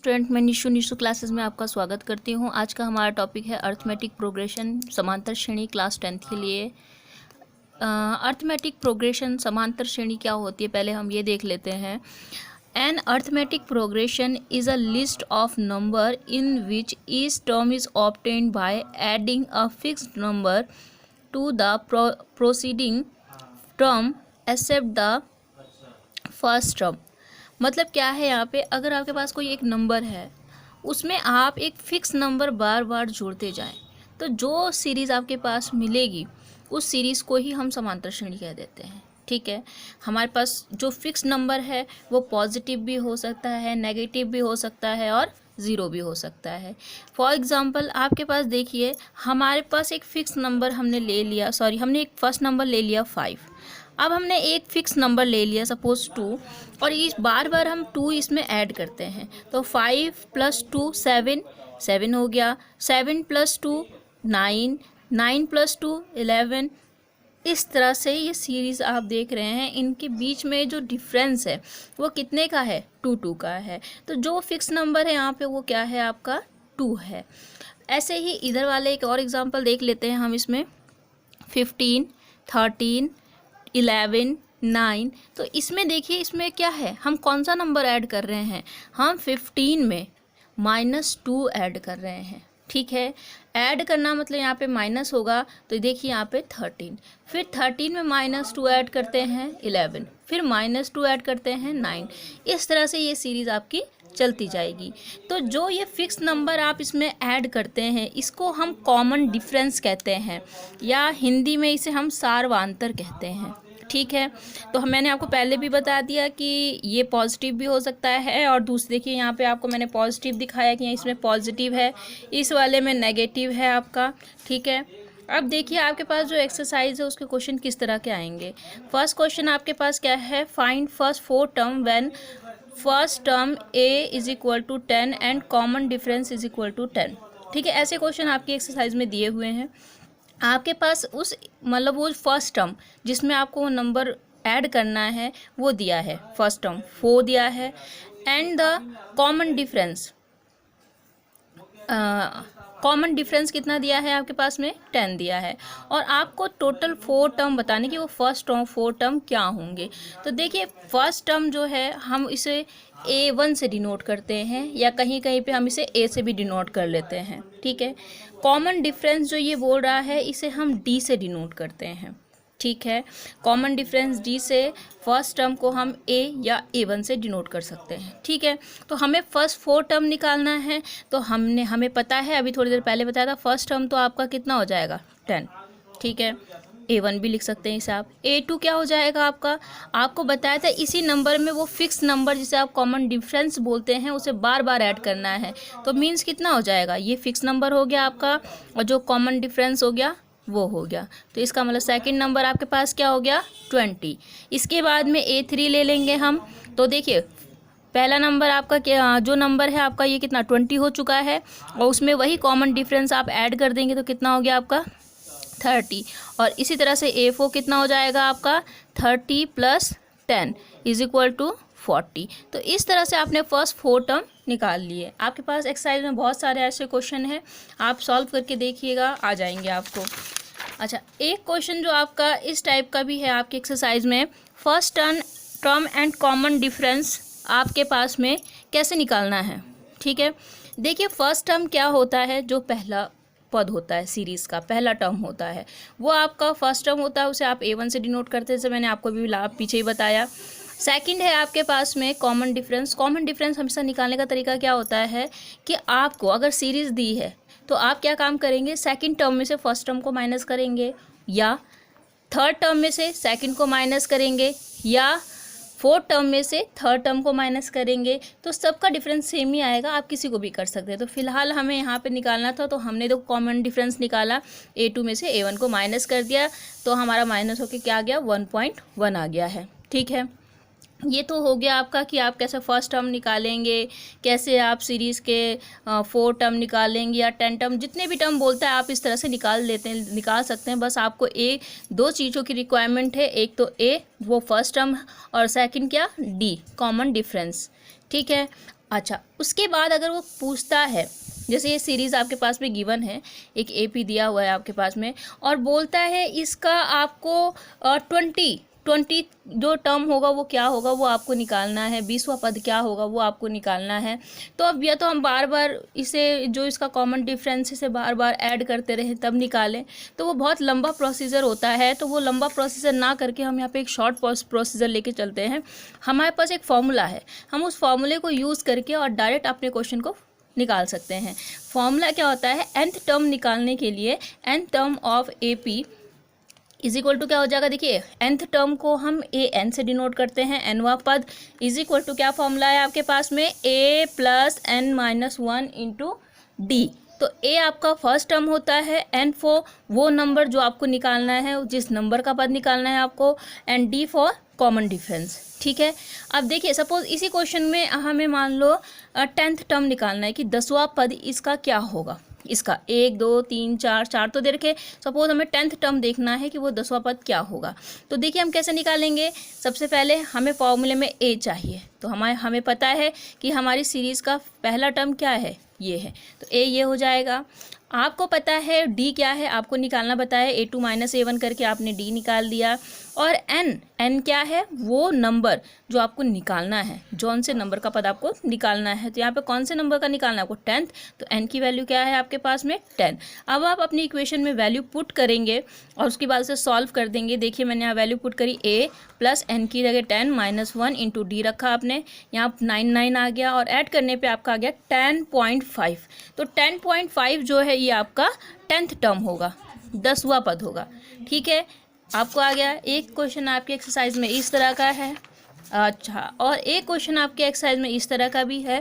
Student, मैं Nishu classes में आपका स्वागत करती हूँ। आज का हमारा टॉपिक है अर्थमेटिक प्रोग्रेशन समांतर श्रेणी क्लास 10th के लिए। अर्थमेटिक प्रोग्रेशन समांतर श्रेणी क्या होती है पहले हम ये देख लेते हैं। An arithmetic progression is a list of number in which each term is obtained by adding a fixed number to the proceeding term except the first term. मतलब क्या है यहाँ पे, अगर आपके पास कोई एक नंबर है उसमें आप एक फिक्स नंबर बार बार जोड़ते जाएं तो जो सीरीज़ आपके पास मिलेगी उस सीरीज़ को ही हम समांतर श्रेणी कह देते हैं। ठीक है, हमारे पास जो फिक्स नंबर है वो पॉजिटिव भी हो सकता है, नेगेटिव भी हो सकता है और ज़ीरो भी हो सकता है। फॉर एग्ज़ाम्पल आपके पास देखिए, हमारे पास एक फ़िक्स नंबर हमने एक फर्स्ट नंबर ले लिया 5। अब हमने एक फ़िक्स नंबर ले लिया सपोज़ 2 और इस बार बार हम 2 इसमें ऐड करते हैं तो 5 + 2 7 हो गया, 7 + 2 9, 9 + 2 11। इस तरह से ये सीरीज़ आप देख रहे हैं, इनके बीच में जो डिफरेंस है वो कितने का है, 2 का है। तो जो फिक्स नंबर है यहाँ पे वो क्या है, आपका 2 है। ऐसे ही इधर वाले एक और एग्जांपल देख लेते हैं हम इसमें 15, 13, 11, 9। तो इसमें देखिए, इसमें क्या है, हम कौन सा नंबर ऐड कर रहे हैं, हम 15 में -2 ऐड कर रहे हैं। ठीक है, ऐड करना मतलब यहाँ पे माइनस होगा तो देखिए यहाँ पे 13, फिर 13 में -2 ऐड करते हैं 11, फिर -2 ऐड करते हैं 9। इस तरह से ये सीरीज़ आपकी चलती जाएगी। तो जो ये फिक्स नंबर आप इसमें ऐड करते हैं इसको हम कॉमन डिफरेंस कहते हैं या हिंदी में इसे हम सार्वंतर कहते हैं। ठीक है, तो मैंने आपको पहले भी बता दिया कि ये पॉजिटिव भी हो सकता है और दूसरे देखिए यहाँ पे आपको मैंने पॉजिटिव दिखाया कि इसमें पॉजिटिव है, इस वाले में नेगेटिव है आपका। ठीक है, अब देखिए आपके पास जो एक्सरसाइज है उसके क्वेश्चन किस तरह के आएंगे। फर्स्ट क्वेश्चन आपके पास क्या है, find first 4 term when first term a = 10 and common difference = 10। ठीक है, ऐसे क्वेश्चन आपकी एक्सरसाइज में दिए हुए हैं। आपके पास उस मतलब वो फर्स्ट टर्म जिसमें आपको वो नंबर ऐड करना है वो दिया है, फर्स्ट टर्म 4 दिया है एंड द कॉमन डिफरेंस कितना दिया है आपके पास में, 10 दिया है। और आपको टोटल 4 टर्म बताने कि वो फर्स्ट टर्म 4 टर्म क्या होंगे। तो देखिए फर्स्ट टर्म जो है हम इसे A1 से डिनोट करते हैं या कहीं कहीं पे हम इसे A से भी डिनोट कर लेते हैं। ठीक है, कॉमन डिफरेंस जो ये बोल रहा है इसे हम D से डिनोट करते हैं। ठीक है, कॉमन डिफरेंस D से फर्स्ट टर्म को हम A या A1 से डिनोट कर सकते हैं। ठीक है, तो हमें फर्स्ट 4 टर्म निकालना है तो हमें पता है, अभी थोड़ी देर पहले बताया था, फर्स्ट टर्म तो आपका कितना हो जाएगा 10। ठीक है, A1 भी लिख सकते हैं इसे आप। A2 क्या हो जाएगा आपको बताया था इसी नंबर में वो फिक्स नंबर जिसे आप कॉमन डिफरेंस बोलते हैं उसे बार बार ऐड करना है तो मीन्स कितना हो जाएगा, ये फिक्स नंबर हो गया आपका और जो कॉमन डिफरेंस हो गया वो हो गया। तो इसका मतलब सेकंड नंबर आपके पास क्या हो गया, 20। इसके बाद में A3 ले लेंगे हम। तो देखिए पहला नंबर आपका क्या, जो नंबर है आपका ये कितना 20 हो चुका है और उसमें वही कॉमन डिफरेंस आप ऐड कर देंगे तो कितना हो गया आपका 30। और इसी तरह से A4 कितना हो जाएगा आपका 30 + 10 = 40। तो इस तरह से आपने फर्स्ट 4 टर्म निकाल लिए। आपके पास एक्सरसाइज में बहुत सारे ऐसे क्वेश्चन हैं, आप सॉल्व करके देखिएगा, आ जाएंगे आपको। अच्छा, एक क्वेश्चन जो आपका इस टाइप का भी है आपके एक्सरसाइज में, first term and common difference आपके पास में कैसे निकालना है। ठीक है, देखिए फर्स्ट टर्म क्या होता है, जो पहला पद होता है सीरीज़ का पहला टर्म होता है वो आपका फर्स्ट टर्म होता है, उसे आप A1 से डिनोट करते हैं, जैसे मैंने आपको भी पीछे ही बताया। सेकंड है आपके पास में कॉमन डिफरेंस। कॉमन डिफरेंस हमेशा निकालने का तरीका क्या होता है कि आपको अगर सीरीज़ दी है तो आप क्या काम करेंगे, सेकंड टर्म में से फर्स्ट टर्म को माइनस करेंगे या थर्ड टर्म में से सेकंड को माइनस करेंगे या फोर्थ टर्म में से थर्ड टर्म को माइनस करेंगे। तो सबका डिफरेंस सेम ही आएगा, आप किसी को भी कर सकते हैं। तो फिलहाल हमें यहाँ पे निकालना था तो हमने तो कॉमन डिफरेंस निकाला, A2 में से A1 को माइनस कर दिया तो हमारा माइनस होके क्या आ गया, 1.1 आ गया है। ठीक है, ये तो हो गया आपका कि आप कैसे फर्स्ट टर्म निकालेंगे, कैसे आप सीरीज़ के 4 टर्म निकालेंगे या 10 टर्म, जितने भी टर्म बोलता है आप इस तरह से निकाल सकते हैं। बस आपको दो चीज़ों की रिक्वायरमेंट है, एक तो A वो फर्स्ट टर्म और सेकंड क्या, D कॉमन डिफरेंस। ठीक है, अच्छा, उसके बाद अगर वो पूछता है, जैसे ये सीरीज़ आपके पास में गिवन है, एक एपी दिया हुआ है आपके पास में, और बोलता है इसका आपको 20 जो टर्म होगा वो क्या होगा वो आपको निकालना है, 20वां पद क्या होगा वो आपको निकालना है। तो अब या तो हम बार बार इसे जो इसका कॉमन डिफरेंस इसे बार बार ऐड करते रहें तब निकालें, तो वो बहुत लंबा प्रोसीजर होता है। तो वो लंबा प्रोसीजर ना करके हम यहाँ पे एक शॉर्ट प्रोसीजर लेके चलते हैं। हमारे पास एक फॉर्मूला है, हम उस फॉर्मूले को यूज़ करके और डायरेक्ट अपने क्वेश्चन को निकाल सकते हैं। फॉर्मूला क्या होता है, nth टर्म निकालने के लिए nth term of AP is equal to क्या हो जाएगा, देखिए nth टर्म को हम an से डिनोट करते हैं, nवां पद इज इक्वल टू क्या फॉर्मूला है आपके पास में, a plus n minus 1 into D. तो a आपका फर्स्ट टर्म होता है, n फॉर वो नंबर जो आपको निकालना है, जिस नंबर का पद निकालना है आपको, and d for common difference. ठीक है, अब देखिए सपोज इसी क्वेश्चन में हमें मान लो 10th टर्म निकालना है कि 10वां पद इसका क्या होगा, इसका 1 2 3 4 तो दे रखे, सपोज हमें 10th टर्म देखना है कि वो 10वां पद क्या होगा। तो देखिए हम कैसे निकालेंगे, सबसे पहले हमें फॉर्मूले में a चाहिए, तो हमें पता है कि हमारी सीरीज़ का पहला टर्म क्या है, ये है, तो a ये हो जाएगा। आपको पता है d क्या है, आपको निकालना बताया, a2 माइनस a1 करके आपने d निकाल दिया। और n क्या है, वो नंबर जो आपको निकालना है, जौन से नंबर का पद आपको निकालना है। तो यहाँ पे कौन से नंबर का निकालना है आपको, 10th, तो n की वैल्यू क्या है आपके पास में 10। अब आप अपनी इक्वेशन में वैल्यू पुट करेंगे और उसके बाद से सॉल्व कर देंगे। देखिए मैंने यहाँ वैल्यू पुट करी, a प्लस n की जगह 10 माइनस 1 इंटू डी रखा आपने, यहाँ 9 आ गया, और ऐड करने पर आपका आ गया 10.5। तो 10.5 जो है ये आपका 10th टर्म होगा, 10वां पद होगा। ठीक है, आपको आ गया। एक क्वेश्चन आपकी एक्सरसाइज में इस तरह का है, अच्छा, और एक क्वेश्चन आपके एक्सरसाइज में इस तरह का भी है।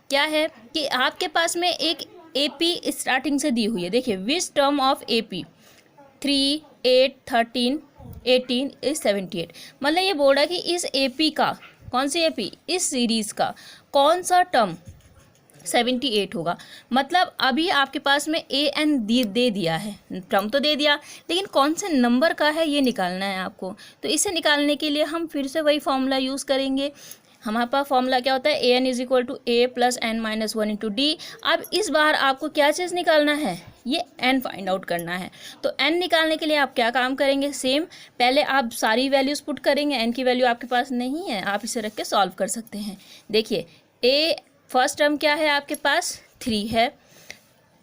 क्या है कि आपके पास में एक AP स्टार्टिंग से दी हुई है, देखिए which term of AP 3 8 13 18 is 78। मतलब ये बोल रहा है कि इस AP का, कौन सी AP, इस सीरीज़ का कौन सा टर्म 78 होगा। मतलब अभी आपके पास में an दे दिया है, टर्म तो दे दिया, लेकिन कौन से नंबर का है ये निकालना है आपको। तो इसे निकालने के लिए हम फिर से वही फॉर्मूला यूज़ करेंगे। हमारे पास फॉर्मूला क्या होता है, an is equal to a plus n minus 1 into d. अब इस बार आपको क्या चीज़ निकालना है, ये n फाइंड आउट करना है। तो n निकालने के लिए आप क्या काम करेंगे, सेम पहले आप सारी वैल्यूज़ पुट करेंगे। n की वैल्यू आपके पास नहीं है, आप इसे रख के सॉल्व कर सकते हैं। देखिए a फर्स्ट टर्म क्या है आपके पास 3 है,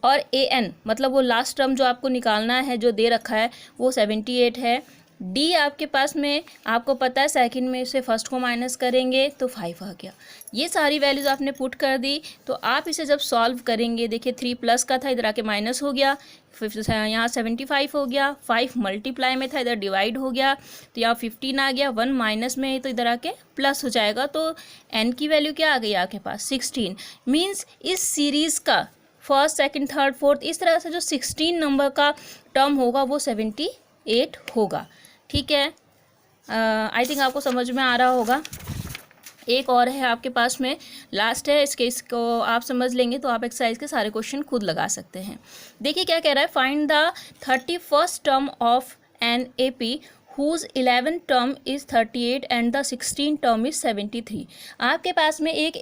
और an मतलब वो लास्ट टर्म जो आपको निकालना है जो दे रखा है वो 78 है। d आपके पास में आपको पता है सेकंड में से फर्स्ट को माइनस करेंगे तो 5 आ गया। ये सारी वैल्यूज़ आपने पुट कर दी। तो आप इसे जब सॉल्व करेंगे, देखिए 3 प्लस का था, इधर आके माइनस हो गया, फिर यहाँ 75 हो गया, 5 मल्टीप्लाई में था, इधर डिवाइड हो गया, तो यहाँ 15 आ गया, 1 माइनस में है तो इधर आके प्लस हो जाएगा। तो n की वैल्यू क्या आ गई आपके पास 16। मीन्स इस सीरीज़ का फर्स्ट सेकंड थर्ड फोर्थ इस तरह से जो 16 नंबर का टर्म होगा वो 78 होगा। ठीक है, आई थिंक आपको समझ में आ रहा होगा। एक और है आपके पास में, लास्ट है, इसको आप समझ लेंगे तो आप एक्सरसाइज के सारे क्वेश्चन खुद लगा सकते हैं। देखिए क्या कह रहा है, find the 31st term of an AP whose 11th term is 38 and the 16th term is 73। आपके पास में एक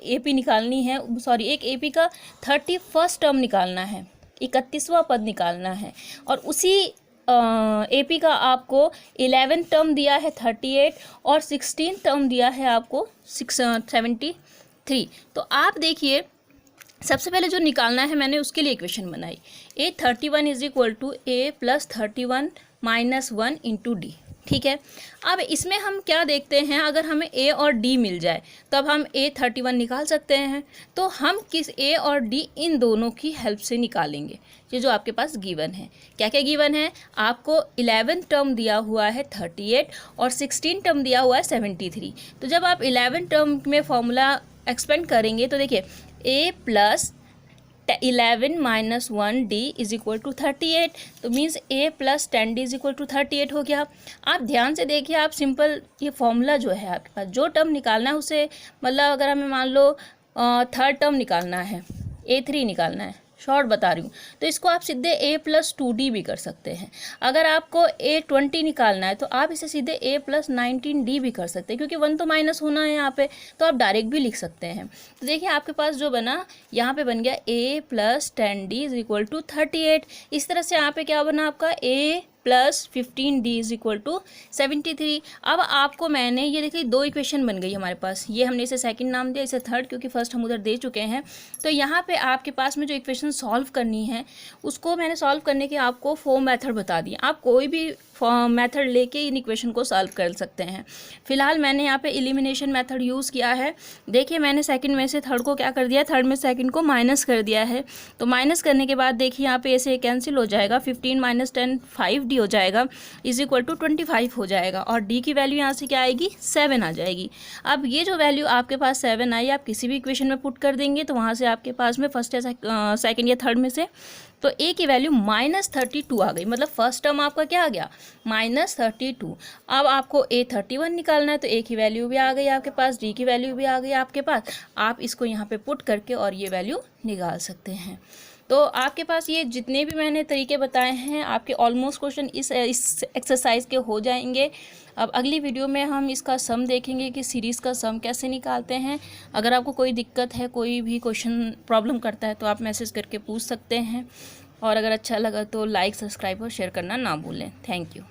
AP निकालनी है, सॉरी एक AP का 31st टर्म निकालना है, 31वां पद निकालना है, और उसी AP का आपको 11th टर्म दिया है 38 और 16th टर्म दिया है आपको 73। तो आप देखिए सबसे पहले जो निकालना है मैंने उसके लिए इक्वेशन बनाई, A31 is equal to A plus 31 minus 1 into d. ठीक है, अब इसमें हम क्या देखते हैं, अगर हमें A और D मिल जाए तब हम A31 निकाल सकते हैं। तो हम किस A और D इन दोनों की हेल्प से निकालेंगे। ये जो आपके पास गिवन है, क्या क्या गिवन है, आपको 11th टर्म दिया हुआ है 38 और 16 टर्म दिया हुआ है 73। तो जब आप 11 टर्म में फॉर्मूला एक्सपेंड करेंगे तो देखिए A plus 11 minus 1D is equal to 38, तो means A plus 10D is equal to 38 हो गया। आप ध्यान से देखिए, आप सिंपल ये फॉर्मूला जो है आपके पास, जो टर्म निकालना है उसे, मतलब अगर हमें मान लो थर्ड टर्म निकालना है, A3 निकालना है, शॉर्ट बता रही हूँ। तो इसको आप सीधे a+2d भी कर सकते हैं। अगर आपको a20 निकालना है तो आप इसे सीधे a+19d भी कर सकते हैं, क्योंकि 1 तो माइनस होना है यहाँ पे, तो आप डायरेक्ट भी लिख सकते हैं। तो देखिए आपके पास जो बना, यहाँ पे बन गया a+10d = 38। इस तरह से यहाँ पे क्या बना आपका a+15d = 73। अब आपको मैंने ये देखिए 2 इक्वेशन बन गई हमारे पास, ये हमने इसे सेकंड नाम दिया, इसे थर्ड, क्योंकि फर्स्ट हम उधर दे चुके हैं। तो यहाँ पे आपके पास में जो इक्वेशन सॉल्व करनी है उसको मैंने सॉल्व करने के आपको 4 मेथड बता दिए। आप कोई भी मेथड लेके इन इक्वेशन को सॉल्व कर सकते हैं। फिलहाल मैंने यहाँ पे एलिमिनेशन मेथड यूज़ किया है। देखिए मैंने सेकंड में से थर्ड को क्या कर दिया, थर्ड में सेकंड को माइनस कर दिया है। तो माइनस करने के बाद देखिए यहाँ पे ऐसे कैंसिल हो जाएगा, 15 - 10 5d हो जाएगा, = 25 हो जाएगा। और d की वैल्यू यहाँ से क्या आएगी, 7 आ जाएगी। अब ये जो वैल्यू आपके पास 7 आई, आप किसी भी इक्वेशन में पुट कर देंगे तो वहाँ से आपके पास में फर्स्ट या सेकंड या थर्ड में से तो a की वैल्यू -32 आ गई। मतलब फर्स्ट टर्म आपका क्या आ गया, -32। अब आपको a31 निकालना है तो a की वैल्यू भी आ गई आपके पास, d की वैल्यू भी आ गई आपके पास। आप इसको यहाँ पे पुट करके और ये वैल्यू निकाल सकते हैं। तो आपके पास ये जितने भी मैंने तरीके बताए हैं, आपके ऑलमोस्ट क्वेश्चन इस एक्सरसाइज के हो जाएंगे। अब अगली वीडियो में हम इसका सम देखेंगे कि सीरीज़ का सम कैसे निकालते हैं। अगर आपको कोई दिक्कत है, कोई भी क्वेश्चन प्रॉब्लम करता है तो आप मैसेज करके पूछ सकते हैं। और अगर अच्छा लगा तो लाइक, सब्सक्राइब और शेयर करना ना भूलें। Thank you.